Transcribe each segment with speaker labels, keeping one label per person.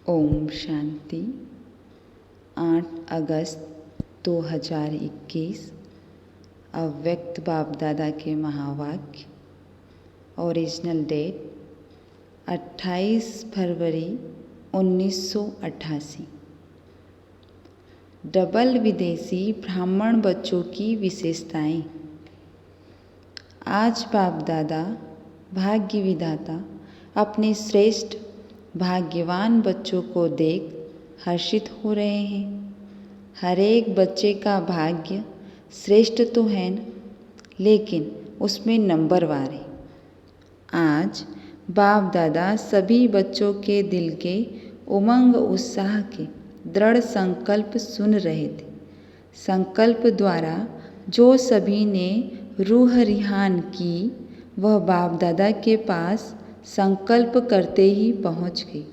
Speaker 1: ओम शांति। 8 अगस्त 2021 अव्यक्त बाप दादा के महावाक्य। ओरिजिनल डेट 28 फरवरी 1988। डबल विदेशी ब्राह्मण बच्चों की विशेषताएं। आज बाप दादा भाग्य विधाता अपने श्रेष्ठ भाग्यवान बच्चों को देख हर्षित हो रहे हैं। हर एक बच्चे का भाग्य श्रेष्ठ तो है न, लेकिन उसमें नंबरवार है। आज बाप दादा सभी बच्चों के दिल के उमंग उत्साह के दृढ़ संकल्प सुन रहे थे। संकल्प द्वारा जो सभी ने रूह रिहान की, वह बाप दादा के पास संकल्प करते ही पहुँच गई।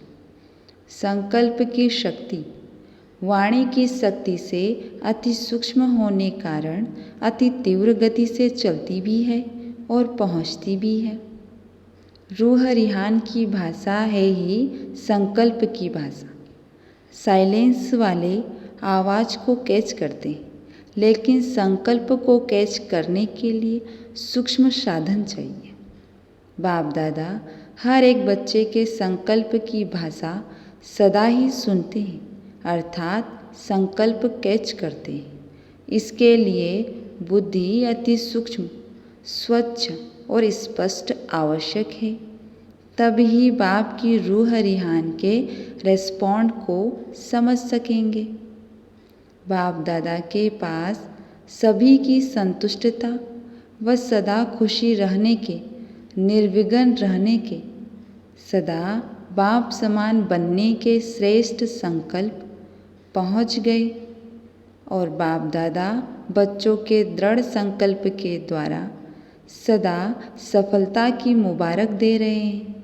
Speaker 1: संकल्प की शक्ति वाणी की शक्ति से अति सूक्ष्म होने कारण अति तीव्र गति से चलती भी है और पहुँचती भी है। रूह रिहान की भाषा है ही संकल्प की भाषा। साइलेंस वाले आवाज़ को कैच करते हैं, लेकिन संकल्प को कैच करने के लिए सूक्ष्म साधन चाहिए। बाप दादा हर एक बच्चे के संकल्प की भाषा सदा ही सुनते हैं, अर्थात संकल्प कैच करते हैं। इसके लिए बुद्धि अति सूक्ष्म, स्वच्छ और स्पष्ट आवश्यक है। तभी बाप की रूह रिहान के रेस्पॉन्ड को समझ सकेंगे। बाप दादा के पास सभी की संतुष्टता व सदा खुशी रहने के, निर्विघ्न रहने के, सदा बाप समान बनने के श्रेष्ठ संकल्प पहुँच गए और बाप दादा बच्चों के दृढ़ संकल्प के द्वारा सदा सफलता की मुबारक दे रहे हैं।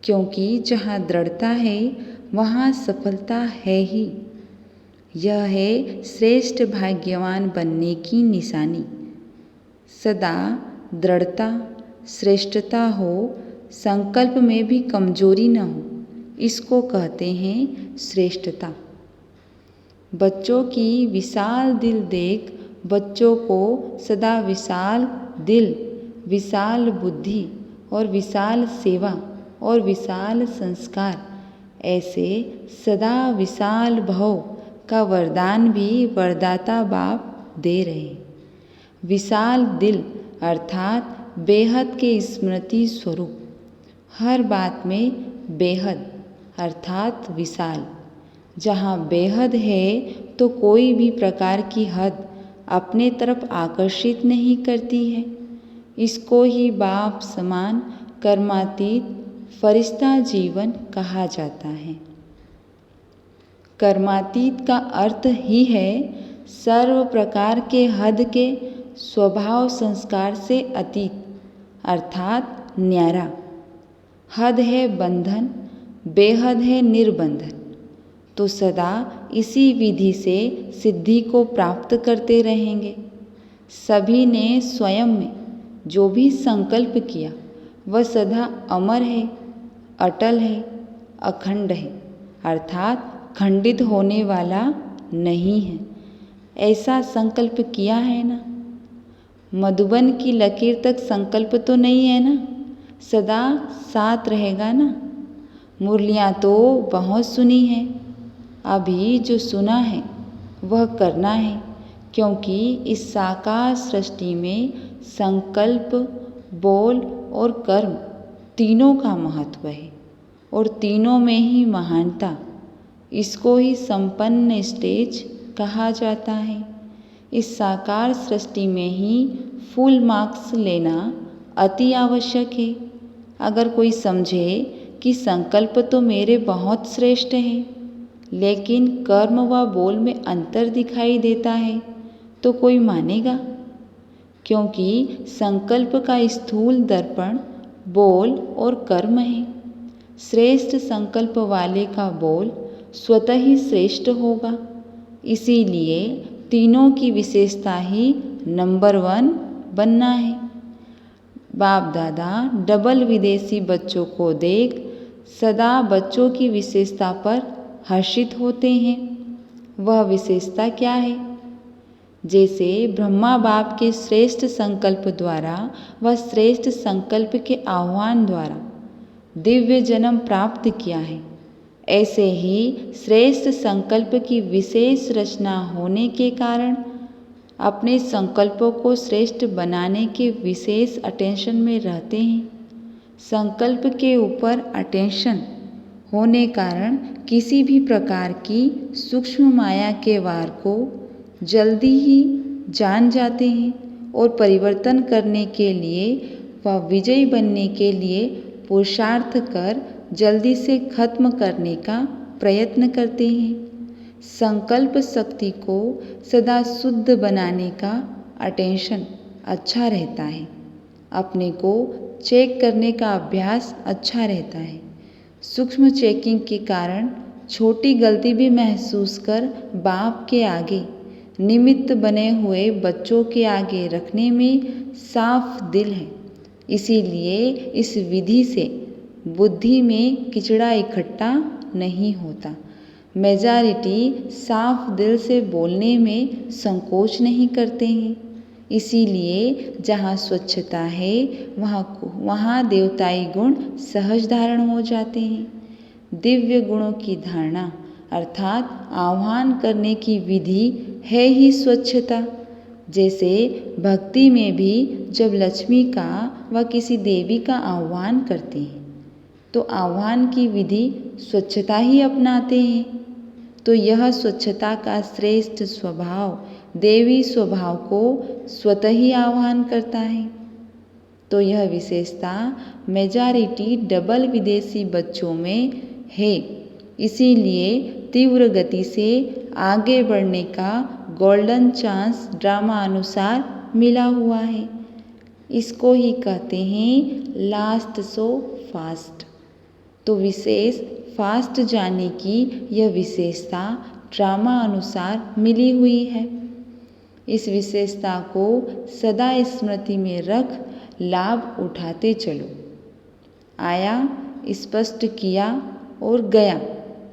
Speaker 1: क्योंकि जहाँ दृढ़ता है वहाँ सफलता है ही। यह है श्रेष्ठ भाग्यवान बनने की निशानी। सदा दृढ़ता, श्रेष्ठता हो, संकल्प में भी कमजोरी न हो, इसको कहते हैं श्रेष्ठता। बच्चों की विशाल दिल देख बच्चों को सदा विशाल दिल, विशाल बुद्धि और विशाल सेवा और विशाल संस्कार, ऐसे सदा विशाल भव का वरदान भी वरदाता बाप दे रहे हैं। विशाल दिल अर्थात बेहद के स्मृति स्वरूप। हर बात में बेहद अर्थात विशाल। जहाँ बेहद है तो कोई भी प्रकार की हद अपने तरफ आकर्षित नहीं करती है। इसको ही बाप समान कर्मातीत फरिश्ता जीवन कहा जाता है। कर्मातीत का अर्थ ही है सर्व प्रकार के हद के स्वभाव संस्कार से अतीत, अर्थात न्यारा। हद है बंधन, बेहद है निर्बंधन। तो सदा इसी विधि से सिद्धि को प्राप्त करते रहेंगे। सभी ने स्वयं में जो भी संकल्प किया वह सदा अमर है, अटल है, अखंड है, अर्थात खंडित होने वाला नहीं है। ऐसा संकल्प किया है ना। मधुबन की लकीर तक संकल्प तो नहीं है ना, सदा साथ रहेगा ना। मुरलियाँ तो बहुत सुनी हैं, अभी जो सुना है वह करना है। क्योंकि इस साकार सृष्टि में संकल्प, बोल और कर्म तीनों का महत्व है और तीनों में ही महानता। इसको ही संपन्न स्टेज कहा जाता है। इस साकार सृष्टि में ही फुल मार्क्स लेना अति आवश्यक है। अगर कोई समझे कि संकल्प तो मेरे बहुत श्रेष्ठ हैं, लेकिन कर्म व बोल में अंतर दिखाई देता है, तो कोई मानेगा? क्योंकि संकल्प का स्थूल दर्पण बोल और कर्म है। श्रेष्ठ संकल्प वाले का बोल स्वतः ही श्रेष्ठ होगा। इसीलिए तीनों की विशेषता ही नंबर 1 बनना है। बाप दादा डबल विदेशी बच्चों को देख सदा बच्चों की विशेषता पर हर्षित होते हैं। वह विशेषता क्या है? जैसे ब्रह्मा बाप के श्रेष्ठ संकल्प द्वारा व श्रेष्ठ संकल्प के आह्वान द्वारा दिव्य जन्म प्राप्त किया है, ऐसे ही श्रेष्ठ संकल्प की विशेष रचना होने के कारण अपने संकल्पों को श्रेष्ठ बनाने के विशेष अटेंशन में रहते हैं। संकल्प के ऊपर अटेंशन होने कारण किसी भी प्रकार की सूक्ष्म माया के वार को जल्दी ही जान जाते हैं और परिवर्तन करने के लिए व विजयी बनने के लिए पुरुषार्थ कर जल्दी से खत्म करने का प्रयत्न करते हैं। संकल्प शक्ति को सदा शुद्ध बनाने का अटेंशन अच्छा रहता है। अपने को चेक करने का अभ्यास अच्छा रहता है। सूक्ष्म चेकिंग के कारण छोटी गलती भी महसूस कर बाप के आगे निमित्त बने हुए बच्चों के आगे रखने में साफ दिल है। इसीलिए इस विधि से बुद्धि में किचड़ा इकट्ठा नहीं होता। मेजॉरिटी साफ दिल से बोलने में संकोच नहीं करते हैं। इसीलिए जहाँ स्वच्छता है वहाँ देवताई गुण सहज धारण हो जाते हैं। दिव्य गुणों की धारणा अर्थात आह्वान करने की विधि है ही स्वच्छता। जैसे भक्ति में भी जब लक्ष्मी का व किसी देवी का आह्वान करते हैं तो आह्वान की विधि स्वच्छता ही अपनाते हैं। तो यह स्वच्छता का श्रेष्ठ स्वभाव देवी स्वभाव को स्वतः ही आह्वान करता है। तो यह विशेषता मेजॉरिटी डबल विदेशी बच्चों में है। इसीलिए तीव्र गति से आगे बढ़ने का गोल्डन चांस ड्रामा अनुसार मिला हुआ है। इसको ही कहते हैं लास्ट सो फास्ट। तो विशेष फास्ट जाने की यह विशेषता ड्रामा अनुसार मिली हुई है। इस विशेषता को सदा स्मृति में रख लाभ उठाते चलो। आया, स्पष्ट किया और गया,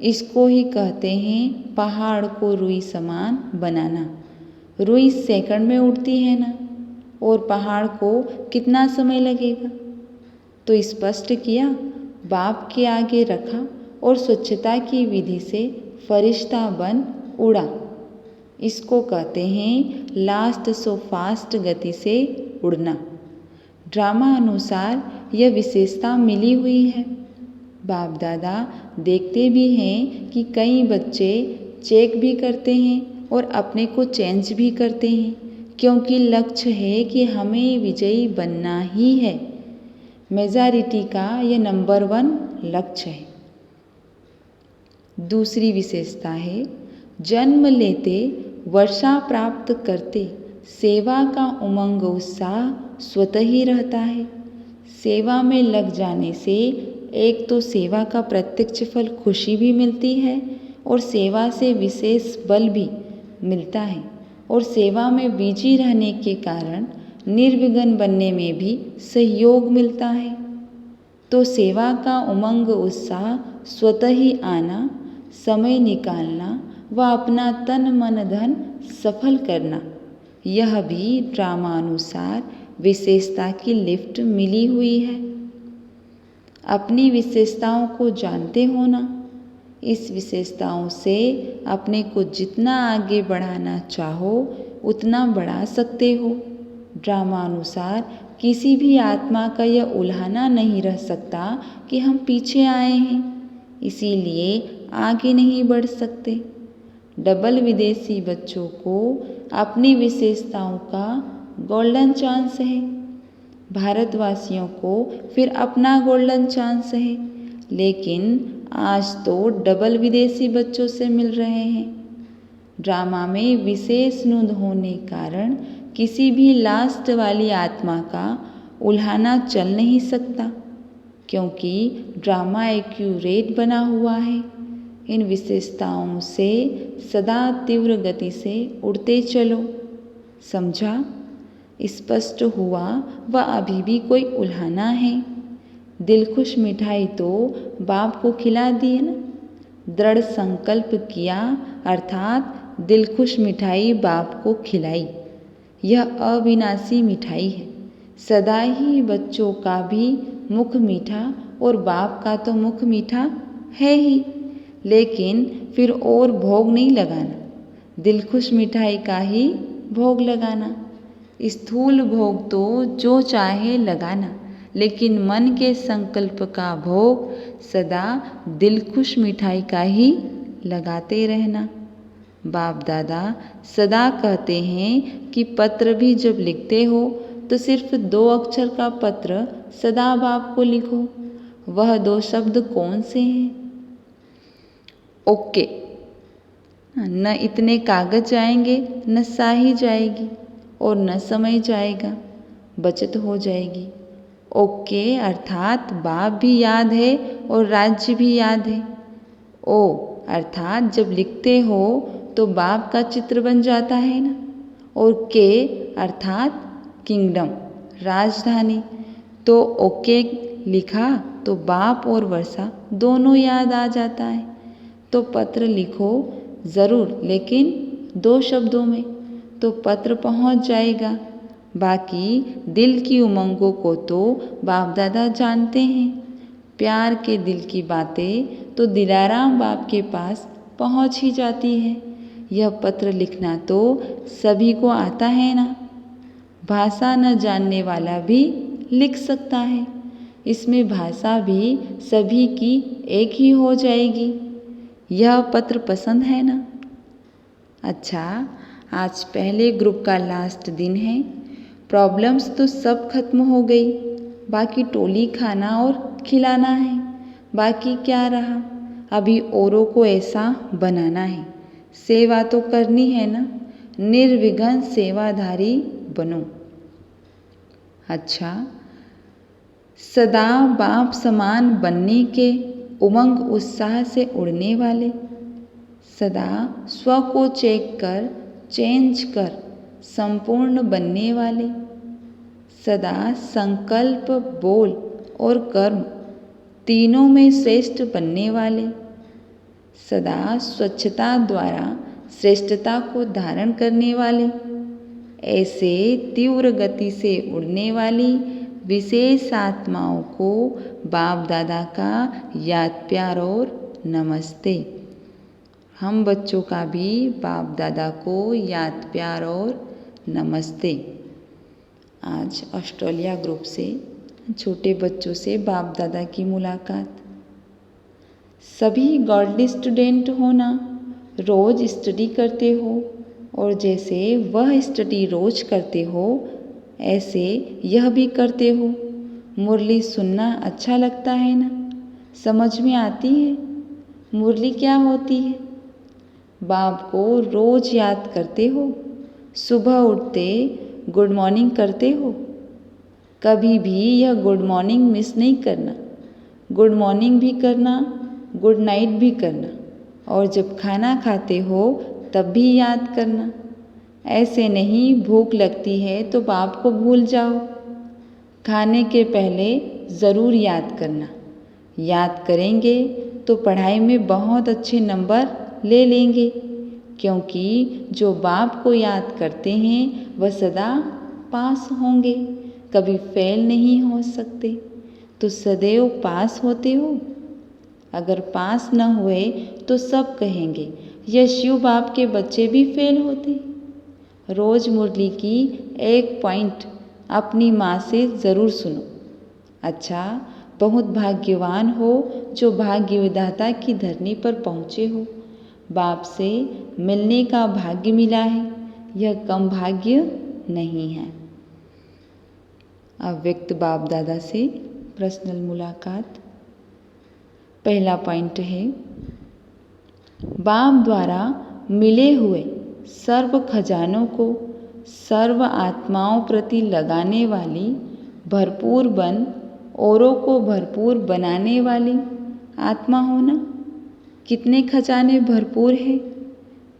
Speaker 1: इसको ही कहते हैं पहाड़ को रुई समान बनाना। रुई सेकंड में उठती है ना, और पहाड़ को कितना समय लगेगा? तो स्पष्ट किया, बाप के आगे रखा और स्वच्छता की विधि से फरिश्ता बन उड़ा। इसको कहते हैं लास्ट सो फास्ट गति से उड़ना। ड्रामा अनुसार यह विशेषता मिली हुई है। बाप दादा देखते भी हैं कि कई बच्चे चेक भी करते हैं और अपने को चेंज भी करते हैं, क्योंकि लक्ष्य है कि हमें विजयी बनना ही है। मेजॉरिटी का यह नंबर 1 लक्ष्य है। दूसरी विशेषता है जन्म लेते वर्षा प्राप्त करते सेवा का उमंग उत्साह स्वतः ही रहता है। सेवा में लग जाने से एक तो सेवा का प्रत्यक्ष फल खुशी भी मिलती है और सेवा से विशेष बल भी मिलता है, और सेवा में बिजी रहने के कारण निर्विघ्न बनने में भी सहयोग मिलता है। तो सेवा का उमंग उत्साह स्वतः ही आना, समय निकालना व अपना तन मन धन सफल करना, यह भी ड्रामानुसार विशेषता की लिफ्ट मिली हुई है। अपनी विशेषताओं को जानते हो ना, इस विशेषताओं से अपने को जितना आगे बढ़ाना चाहो उतना बढ़ा सकते हो। ड्रामानुसार किसी भी आत्मा का यह उल्हाना नहीं रह सकता कि हम पीछे आए हैं, इसीलिए आगे नहीं बढ़ सकते। डबल विदेशी बच्चों को अपनी विशेषताओं का गोल्डन चांस है, भारतवासियों को फिर अपना गोल्डन चांस है, लेकिन आज तो डबल विदेशी बच्चों से मिल रहे हैं। ड्रामा में विशेष नूंद होने कारण किसी भी लास्ट वाली आत्मा का उल्हाना चल नहीं सकता, क्योंकि ड्रामा एक्यूरेट बना हुआ है। इन विशेषताओं से सदा तीव्र गति से उड़ते चलो। समझा? स्पष्ट हुआ व अभी भी कोई उल्हाना है? दिलखुश मिठाई तो बाप को खिला दी है ना। दृढ़ संकल्प किया अर्थात दिलखुश मिठाई बाप को खिलाई। यह अविनाशी मिठाई है। सदा ही बच्चों का भी मुख मीठा और बाप का तो मुख मीठा है ही, लेकिन फिर और भोग नहीं लगाना, दिलखुश मिठाई का ही भोग लगाना। स्थूल भोग तो जो चाहे लगाना, लेकिन मन के संकल्प का भोग सदा दिलखुश मिठाई का ही लगाते रहना। बाप दादा सदा कहते हैं कि पत्र भी जब लिखते हो तो सिर्फ 2 अक्षर का पत्र सदा बाप को लिखो। वह 2 शब्द कौन से हैं? ओके। न इतने कागज जाएंगे, न स्याही जाएगी और न समय जाएगा, बचत हो जाएगी। ओके अर्थात बाप भी याद है और राज्य भी याद है। ओ अर्थात जब लिखते हो तो बाप का चित्र बन जाता है ना। और के अर्थात किंगडम, राजधानी। तो ओके लिखा तो बाप और वर्षा दोनों याद आ जाता है। तो पत्र लिखो ज़रूर, लेकिन 2 शब्दों में, तो पत्र पहुंच जाएगा। बाकी दिल की उमंगों को तो बाप दादा जानते हैं। प्यार के दिल की बातें तो दिलाराम बाप के पास पहुंच ही जाती है। यह पत्र लिखना तो सभी को आता है ना। भाषा न जानने वाला भी लिख सकता है। इसमें भाषा भी सभी की एक ही हो जाएगी। यह पत्र पसंद है ना? अच्छा, आज पहले ग्रुप का लास्ट दिन है। प्रॉब्लम्स तो सब खत्म हो गई, बाकी टोली खाना और खिलाना है। बाकी क्या रहा, अभी औरों को ऐसा बनाना है। सेवा तो करनी है ना, निर्विघ्न सेवाधारी बनो। अच्छा, सदा बाप समान बनने के उमंग उत्साह से उड़ने वाले, सदा स्व को चेक कर चेंज कर संपूर्ण बनने वाले, सदा संकल्प, बोल और कर्म तीनों में श्रेष्ठ बनने वाले, सदा स्वच्छता द्वारा श्रेष्ठता को धारण करने वाले, ऐसे तीव्र गति से उड़ने वाली विशेष आत्माओं को बाप दादा का याद प्यार और नमस्ते। हम बच्चों का भी बाप दादा को याद प्यार और नमस्ते। आज ऑस्ट्रेलिया ग्रुप से छोटे बच्चों से बाप दादा की मुलाकात। सभी गॉडली स्टूडेंट हो ना, रोज़ स्टडी करते हो और जैसे वह स्टडी रोज करते हो ऐसे यह भी करते हो। मुरली सुनना अच्छा लगता है ना, समझ में आती है मुरली क्या होती है। बाप को रोज याद करते हो, सुबह उठते गुड मॉर्निंग करते हो। कभी भी यह गुड मॉर्निंग मिस नहीं करना, गुड मॉर्निंग भी करना, गुड नाइट भी करना, और जब खाना खाते हो तब भी याद करना। ऐसे नहीं भूख लगती है तो बाप को भूल जाओ। खाने के पहले ज़रूर याद करना। याद करेंगे तो पढ़ाई में बहुत अच्छे नंबर ले लेंगे, क्योंकि जो बाप को याद करते हैं वह सदा पास होंगे, कभी फेल नहीं हो सकते। तो सदैव पास होते हो। अगर पास न हुए तो सब कहेंगे यह शिव बाप के बच्चे भी फेल होते। रोज मुरली की एक पॉइंट अपनी माँ से ज़रूर सुनो। अच्छा, बहुत भाग्यवान हो जो भाग्य विधाता की धरनी पर पहुँचे हो। बाप से मिलने का भाग्य मिला है, यह कम भाग्य नहीं है। अव्यक्त बाप दादा से पर्सनल मुलाकात। पहला पॉइंट है, बाप द्वारा मिले हुए सर्व खजानों को सर्व आत्माओं प्रति लगाने वाली भरपूर बन औरों को भरपूर बनाने वाली आत्मा होना। कितने खजाने भरपूर है।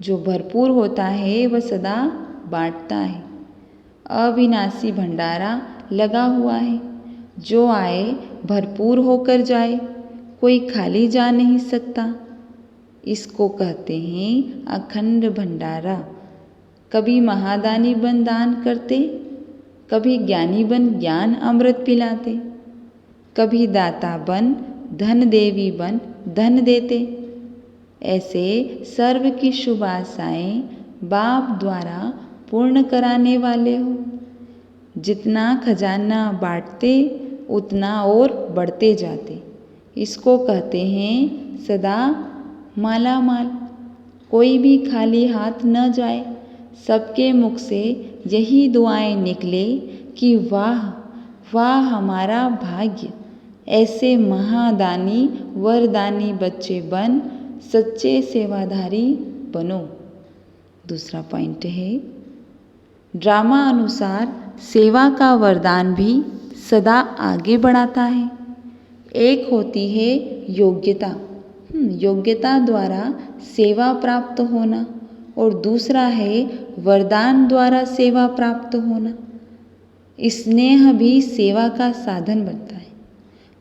Speaker 1: जो भरपूर होता है वह सदा बांटता है। अविनाशी भंडारा लगा हुआ है। जो आए भरपूर होकर जाए, कोई खाली जा नहीं सकता। इसको कहते हैं अखंड भंडारा। कभी महादानी बन दान करते, कभी ज्ञानी बन ज्ञान अमृत पिलाते, कभी दाता बन धन देवी बन धन देते। ऐसे सर्व की शुभ आशाएं बाप द्वारा पूर्ण कराने वाले हो। जितना खजाना बांटते उतना और बढ़ते जाते। इसको कहते हैं सदा माला माल। कोई भी खाली हाथ न जाए। सबके मुख से यही दुआएं निकले कि वाह वाह हमारा भाग्य, ऐसे महादानी वरदानी बच्चे बन सच्चे सेवाधारी बनो। दूसरा पॉइंट है, ड्रामा अनुसार सेवा का वरदान भी सदा आगे बढ़ाता है। एक होती है योग्यता, योग्यता द्वारा सेवा प्राप्त होना, और दूसरा है वरदान द्वारा सेवा प्राप्त होना। स्नेह भी सेवा का साधन बनता है।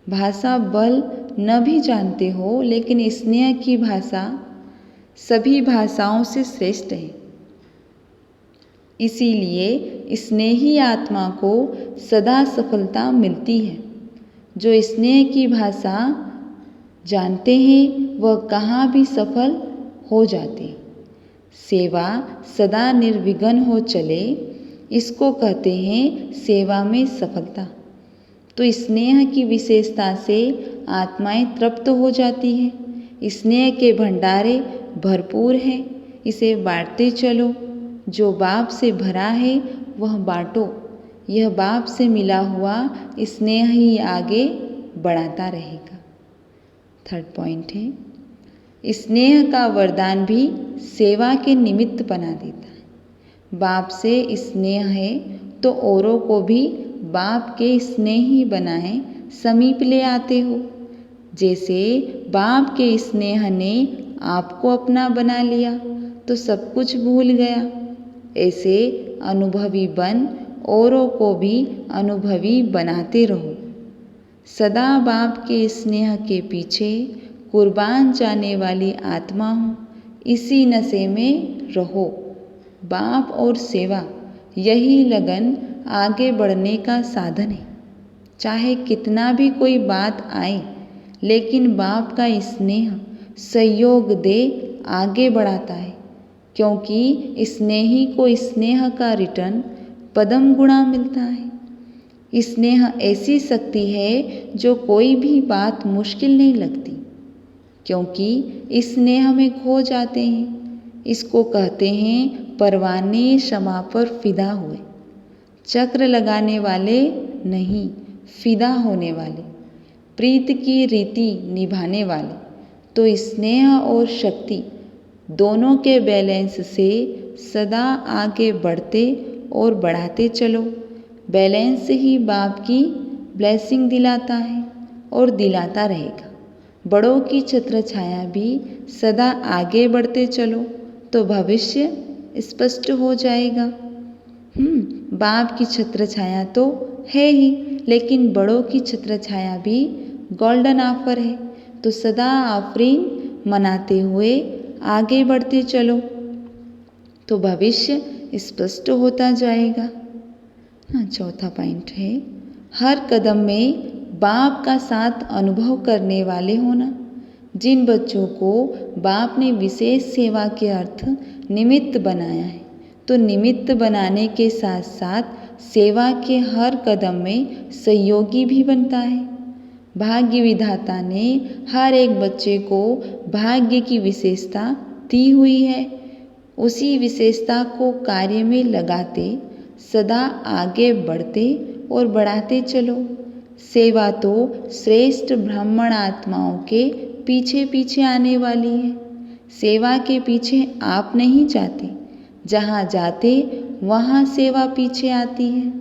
Speaker 1: भाषा बल न भी जानते हो, लेकिन स्नेह की भाषा सभी भाषाओं से श्रेष्ठ है। इसीलिए स्नेही आत्मा को सदा सफलता मिलती है। जो स्नेह की भाषा जानते हैं वह कहाँ भी सफल हो जाते। सेवा सदा निर्विघ्न हो चले, इसको कहते हैं सेवा में सफलता। तो स्नेह की विशेषता से आत्माएं तृप्त हो जाती है। स्नेह के भंडारे भरपूर हैं, इसे बांटते चलो। जो बाप से भरा है वह बांटो। यह बाप से मिला हुआ स्नेह ही आगे बढ़ाता रहेगा। थर्ड पॉइंट है, स्नेह का वरदान भी सेवा के निमित्त बना देता है। बाप से स्नेह है तो औरों को भी बाप के स्नेही बनाए समीप ले आते हो। जैसे बाप के स्नेह ने आपको अपना बना लिया तो सब कुछ भूल गया। ऐसे अनुभवी बन औरों को भी अनुभवी बनाते रहो। सदा बाप के स्नेह के पीछे कुर्बान जाने वाली आत्मा हो। इसी नशे में रहो। बाप और सेवा, यही लगन आगे बढ़ने का साधन है। चाहे कितना भी कोई बात आए, लेकिन बाप का स्नेह सहयोग दे आगे बढ़ाता है। क्योंकि स्नेही को स्नेह का रिटर्न पदम गुणा मिलता है। स्नेह ऐसी शक्ति है जो कोई भी बात मुश्किल नहीं लगती, क्योंकि स्नेह में खो जाते हैं। इसको कहते हैं परवाने शमा पर फिदा हुए। चक्र लगाने वाले नहीं, फिदा होने वाले, प्रीत की रीति निभाने वाले। तो स्नेह और शक्ति दोनों के बैलेंस से सदा आगे बढ़ते और बढ़ाते चलो। बैलेंस ही बाप की ब्लेसिंग दिलाता है और दिलाता रहेगा। बड़ों की छत्र छाया भी सदा आगे बढ़ते चलो तो भविष्य स्पष्ट हो जाएगा। बाप की छत्र छाया तो है ही, लेकिन बड़ों की छत्र छाया भी गोल्डन ऑफर है। तो सदा ऑफरिंग मनाते हुए आगे बढ़ते चलो तो भविष्य स्पष्ट होता जाएगा। चौथा पॉइंट है, हर कदम में बाप का साथ अनुभव करने वाले होना। जिन बच्चों को बाप ने विशेष सेवा के अर्थ निमित्त बनाया है, तो निमित्त बनाने के साथ साथ सेवा के हर कदम में सहयोगी भी बनता है। भाग्य विधाता ने हर एक बच्चे को भाग्य की विशेषता दी हुई है। उसी विशेषता को कार्य में लगाते सदा आगे बढ़ते और बढ़ाते चलो। सेवा तो श्रेष्ठ ब्राह्मण आत्माओं के पीछे पीछे आने वाली है। सेवा के पीछे आप नहीं जाते, जहाँ जाते वहाँ सेवा पीछे आती है।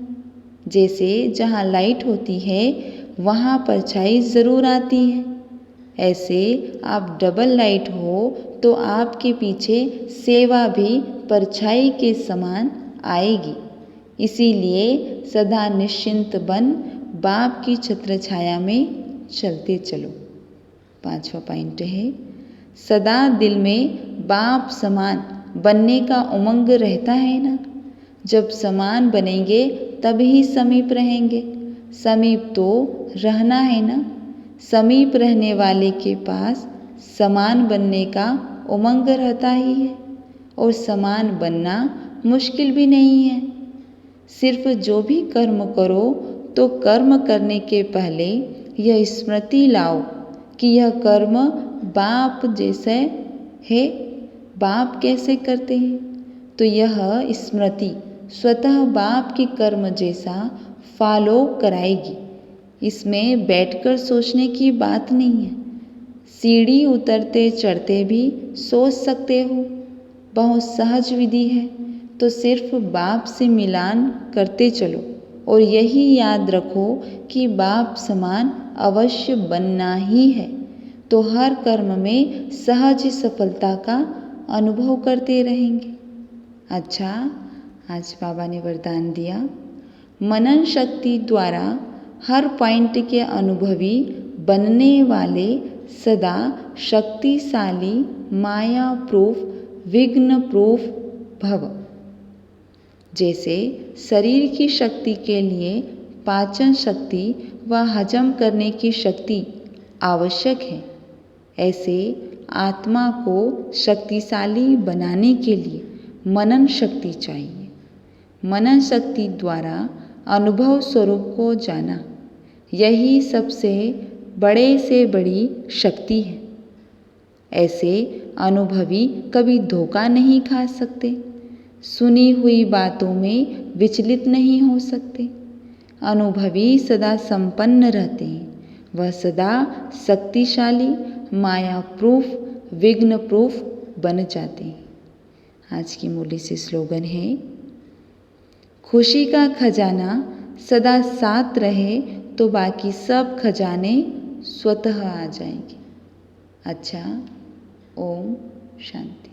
Speaker 1: जैसे जहाँ लाइट होती है वहाँ परछाई ज़रूर आती है, ऐसे आप डबल लाइट हो तो आपके पीछे सेवा भी परछाई के समान आएगी। इसीलिए सदा निश्चिंत बन बाप की छत्र छाया में चलते चलो। 5वां पॉइंट है, सदा दिल में बाप समान बनने का उमंग रहता है ना। जब समान बनेंगे तभी समीप रहेंगे। समीप तो रहना है ना। समीप रहने वाले के पास समान बनने का उमंग रहता ही है और समान बनना मुश्किल भी नहीं है। सिर्फ जो भी कर्म करो तो कर्म करने के पहले यह स्मृति लाओ कि यह कर्म बाप जैसे है। बाप कैसे करते हैं? तो यह स्मृति स्वतः बाप के कर्म जैसा फॉलो कराएगी। इसमें बैठकर सोचने की बात नहीं है। सीढ़ी उतरते चढ़ते भी सोच सकते हो। बहुत सहज विधि है। तो सिर्फ बाप से मिलान करते चलो और यही याद रखो कि बाप समान अवश्य बनना ही है। तो हर कर्म में सहज सफलता का अनुभव करते रहेंगे। अच्छा, आज बाबा ने वरदान दिया, मनन शक्ति द्वारा हर पॉइंट के अनुभवी बनने वाले सदा शक्तिशाली माया प्रूफ विघ्न प्रूफ भव। जैसे शरीर की शक्ति के लिए पाचन शक्ति व हजम करने की शक्ति आवश्यक है, ऐसे आत्मा को शक्तिशाली बनाने के लिए मनन शक्ति चाहिए। मनन शक्ति द्वारा अनुभव स्वरूप को जाना, यही सबसे बड़े से बड़ी शक्ति है। ऐसे अनुभवी कभी धोखा नहीं खा सकते, सुनी हुई बातों में विचलित नहीं हो सकते। अनुभवी सदा संपन्न रहते हैं। वह सदा शक्तिशाली माया प्रूफ विघ्न प्रूफ बन जाते हैं। आज की मूल्य से स्लोगन है, खुशी का खजाना सदा साथ रहे तो बाकी सब खजाने स्वतः आ जाएंगे। अच्छा, ओम शांति।